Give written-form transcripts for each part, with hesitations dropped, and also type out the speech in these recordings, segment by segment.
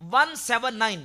179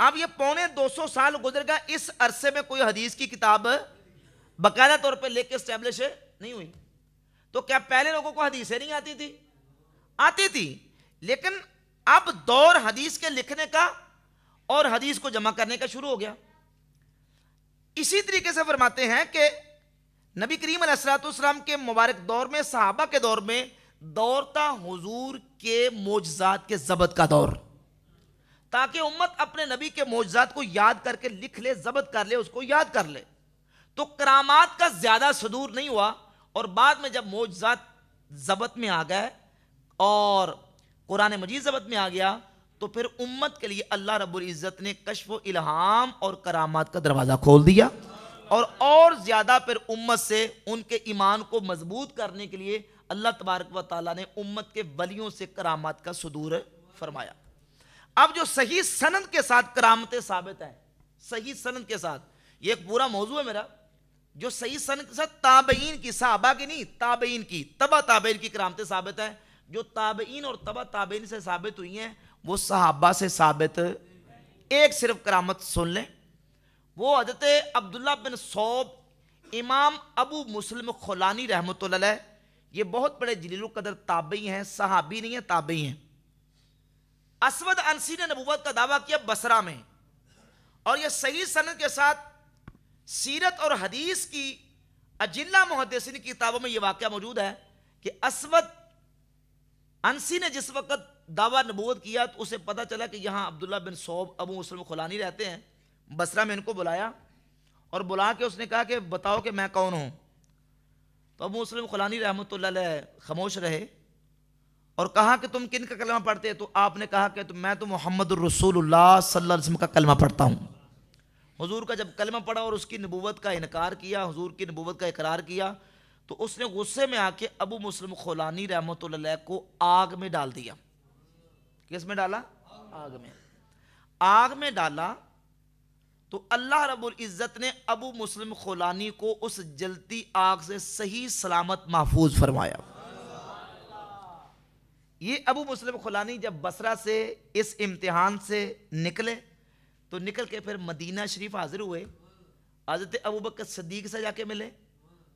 اب یہ 250 سال گزر گیا، اس عرصے میں کوئی حدیث کی کتاب باقاعدہ طور پہ لے کے اسٹیبلش نہیں ہوئی. تو کیا پہلے لوگوں کو حدیثیں نہیں آتی تھی؟ آتی تھی، لیکن اب دور حدیث کے لکھنے کا اور حدیث کو جمع کرنے کا شروع ہو گیا. اسی طریقے سے فرماتے ہیں کہ نبی کریم علیہ الصلوۃ والسلام کے مبارک دور میں، صحابہ کے دور میں، دور تھا حضور کے معجزات کے ضبط کا دور، تاکہ امت اپنے نبی کے معجزات کو یاد کر کے لکھ لے، ضبط کر لے، اس کو یاد کر لے. تو کرامات کا زیادہ صدور نہیں ہوا، اور بعد میں جب معجزات ضبط میں آ گئے اور قرآن مجید ضبط میں آ گیا، تو پھر امت کے لیے اللہ رب العزت نے کشف و الہام اور کرامات کا دروازہ کھول دیا، اور زیادہ پھر امت سے ان کے ایمان کو مضبوط کرنے کے لیے اللہ تبارک و تعالیٰ نے امت کے ولیوں سے کرامات کا صدور فرمایا. اب جو صحیح سند کے ساتھ کرامتیں ثابت ہیں، صحیح سند کے ساتھ، یہ ایک پورا موضوع ہے میرا، جو صحیح سند کے ساتھ تابعین کی، صحابہ کی نہیں، تابعین کی، تبع تابعین کی کرامتیں ثابت ہیں. جو تابعین اور تبع تابعین سے ثابت ہوئی ہیں وہ صحابہ سے ثابت. ایک صرف کرامت سن لیں، وہ حضرت عبداللہ بن صوب امام ابو مسلم خولانی رحمۃ اللہ علیہ، یہ بہت بڑے جلیل القدر تابعی ہیں، صحابی نہیں ہیں، تابعی ہیں. اسود انسی نے نبوت کا دعویٰ کیا بصرہ میں، اور یہ صحیح سند کے ساتھ سیرت اور حدیث کی اجلہ محدثین کی کتابوں میں یہ واقعہ موجود ہے کہ اسود انسی نے جس وقت دعویٰ نبوت کیا تو اسے پتہ چلا کہ یہاں عبداللہ بن صوب ابو مسلم خولانی رہتے ہیں. بصرہ میں ان کو بلایا، اور بلا کے اس نے کہا کہ بتاؤ کہ میں کون ہوں. تو ابو مسلم خولانی رحمۃ اللہ علیہ خاموش رہے، اور کہا کہ تم کن کا کلمہ پڑھتے ہیں؟ تو آپ نے کہا کہ میں تو محمد الرسول اللہ صلی اللہ علیہ وسلم کا کلمہ پڑھتا ہوں. حضور کا جب کلمہ پڑھا اور اس کی نبوت کا انکار کیا، حضور کی نبوت کا اقرار کیا، تو اس نے غصے میں آ کے ابو مسلم خولانی رحمۃ اللہ علیہ کو آگ میں ڈال دیا. کس میں ڈالا؟ آگ میں. آگ میں ڈالا تو اللہ رب العزت نے ابو مسلم خولانی کو اس جلتی آگ سے صحیح سلامت محفوظ فرمایا. یہ ابو مسلم خولانی جب بصرہ سے اس امتحان سے نکلے تو نکل کے پھر مدینہ شریف حاضر ہوئے. حضرت ابوبکر صدیق سے جا کے ملے،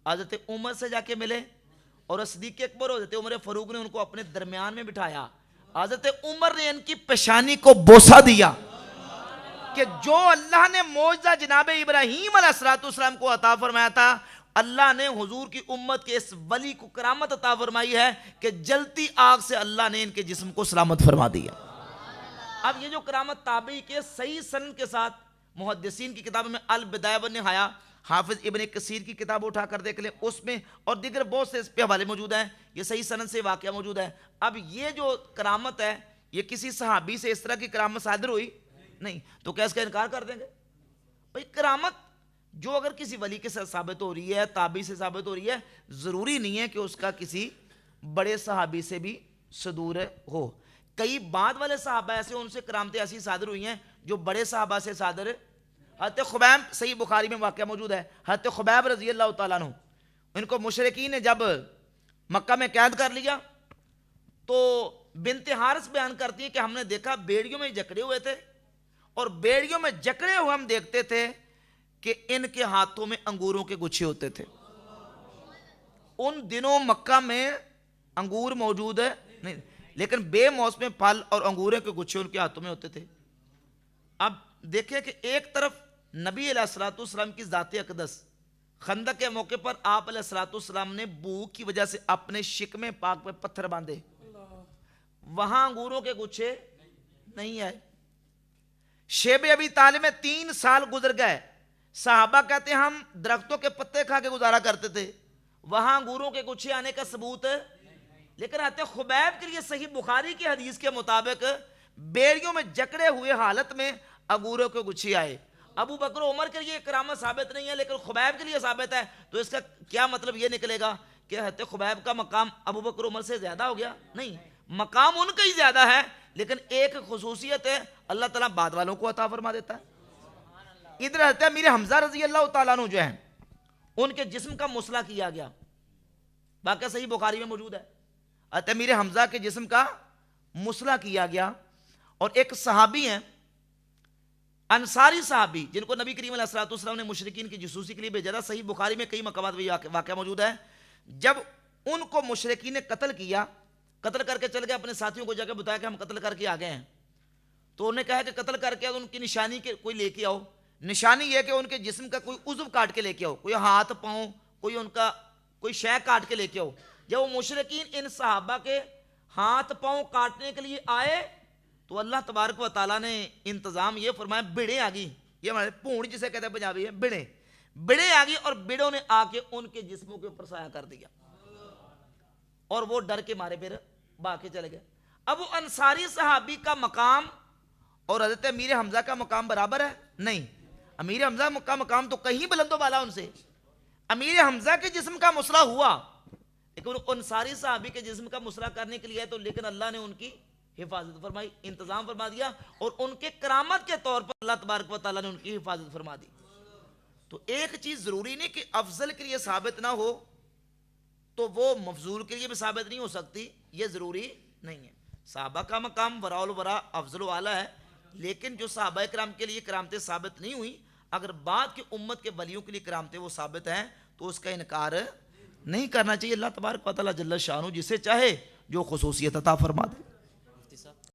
حضرت عمر سے جا کے ملے، اور صدیق اکبر اور حضرت عمر فاروق نے ان کو اپنے درمیان میں بٹھایا. حضرت عمر نے ان کی پیشانی کو بوسہ دیا کہ جو اللہ نے معجزہ جناب ابراہیم علیہ السلام کو عطا فرمایا تھا، اللہ نے حضور کی امت کے اس ولی کو کرامت عطا فرمائی ہے کہ جلتی آگ سے اللہ نے ان کے جسم کو سلامت فرما دیا. اب یہ جو کرامت تابعی کے صحیح سند کے ساتھ محدثین کی کتابوں میں البدایہ والنہایہ، حافظ ابن کثیر کی کتاب اٹھا کر دیکھ لیں، اس میں اور دیگر بہت سے اس پہ حوالے موجود ہیں، یہ صحیح سند سے واقعہ موجود ہے. اب یہ جو کرامت ہے یہ کسی صحابی سے اس طرح کی کرامت صادر ہوئی نہیں، تو کیا اس کا انکار کر دیں گے؟ بھئی کرامت جو اگر کسی ولی کے ساتھ ثابت ہو رہی ہے، تابعی سے ثابت ہو رہی ہے، ضروری نہیں ہے کہ اس کا کسی بڑے صحابی سے بھی صدور ہو. کئی بعد والے صحابہ ایسے، ان سے کرامتیں ایسی صادر ہوئی ہیں جو بڑے صحابہ سے صادر. حضرت خبیب، صحیح بخاری میں واقعہ موجود ہے، حضرت خبیب رضی اللہ تعالیٰ عنہ، ان کو مشرکین نے جب مکہ میں قید کر لیا تو بنت حارث بیان کرتی ہے کہ ہم نے دیکھا بیڑیوں میں جکڑے ہوئے تھے، اور بیڑیوں میں جکڑے ہوئے ہم دیکھتے تھے کہ ان کے ہاتھوں میں انگوروں کے گچھے ہوتے تھے. ان دنوں مکہ میں انگور موجود ہے نہیں، لیکن بے موسم پھل اور انگوروں کے گچھے ان کے ہاتھوں میں ہوتے تھے. اب دیکھیں کہ ایک طرف نبی علیہ الصلوۃ والسلام کی ذات اقدس، خندق کے موقع پر آپ علیہ الصلوۃ والسلام نے بو کی وجہ سے اپنے شکم پاک پہ پتھر باندھے، وہاں انگوروں کے گچھے نہیں آئے. شیب ابی طالب میں 3 سال گزر گئے، صحابہ کہتے ہیں ہم درختوں کے پتے کھا کے گزارا کرتے تھے، وہاں انگوروں کے گچھے آنے کا ثبوت ہے. لیکن حضرت خبیب کے لیے صحیح بخاری کی حدیث کے مطابق بیڑیوں میں جکڑے ہوئے حالت میں انگوروں کے گچھے آئے. ابو بکر و عمر کے لیے کرامت ثابت نہیں ہے لیکن خبیب کے لیے ثابت ہے. تو اس کا کیا مطلب یہ نکلے گا کہ حضرت خبیب کا مقام ابو بکر و عمر سے زیادہ ہو گیا؟ نہیں، مقام ان کا ہی زیادہ ہے، لیکن ایک خصوصیت ہے اللہ تعالیٰ بعد والوں کو عطا فرما دیتا ہے. ادھر حضرت امیر حمزہ رضی اللہ تعالیٰ عنہ جو ہیں، ان کے جسم کا مسئلہ کیا گیا، واقعہ صحیح بخاری میں موجود ہے. حضرت امیر حمزہ کے جسم کا مسئلہ کیا گیا، اور ایک صحابی ہیں انصاری صحابی جن کو نبی کریم علیہ الصلوۃ والسلام نے مشرکین کی جاسوسی کے لیے بھیجا تھا، صحیح بخاری میں کئی مقامات میں واقعہ موجود ہے، جب ان کو مشرکین نے قتل کیا، قتل کر کے چل گئے، اپنے ساتھیوں کو جا کے بتایا کہ ہم قتل کر کے آ گئے ہیں، تو انہوں نے کہا کہ قتل کر کے ان کی نشانی کے کوئی لے کے آؤ، نشانی یہ کہ ان کے جسم کا کوئی عضو کاٹ کے لے کے آؤ، کوئی ہاتھ پاؤں، کوئی ان کا کوئی شے کاٹ کے لے کے آؤ۔ جب وہ مشرکین ان صحابہ کے ہاتھ پاؤں کاٹنے کے لیے آئے تو اللہ تبارک و تعالیٰ نے انتظام یہ فرمایا، بڑے آ گئی، یہ ہمارے پونڈ جسے کہتے ہیں پنجابی ہے، بڑے آ گئی، اور بڑوں نے آ کے ان کے جسموں کے اوپر سایہ کر دیا، اور وہ ڈر کے مارے پھر بھاگ کے چلے گئے۔ اب وہ انصاری صحابی کا مقام اور حضرت امیر حمزہ کا مقام برابر ہے؟ نہیں، امیر حمزہ کا مقام تو کہیں بلند و بالا ان سے۔ امیر حمزہ کے جسم کا مسئلہ ہوا، لیکن انصاری صحابی کے جسم کا مسئلہ کرنے کے لیے تو لیکن اللہ نے ان کی حفاظت فرمائی، انتظام فرما دیا، اور ان کے کرامت کے طور پر اللہ تبارک و تعالیٰ نے ان کی حفاظت فرما دی۔ تو ایک چیز ضروری نہیں کہ افضل کے لیے ثابت نہ ہو تو وہ مفضول کے لیے بھی ثابت نہیں ہو سکتی، یہ ضروری نہیں ہے۔ صحابہ کا مقام وراء الورا افضل و اعلیٰ ہے، لیکن جو صحابہ کرام کے لیے کرامتیں ثابت نہیں ہوئی، اگر بعد کی امت کے ولیوں کے لیے کرامتیں وہ ثابت ہیں تو اس کا انکار نہیں کرنا چاہیے۔ اللہ تبارک و تعالیٰ جل شانہ جسے چاہے جو خصوصیت عطا فرما دے۔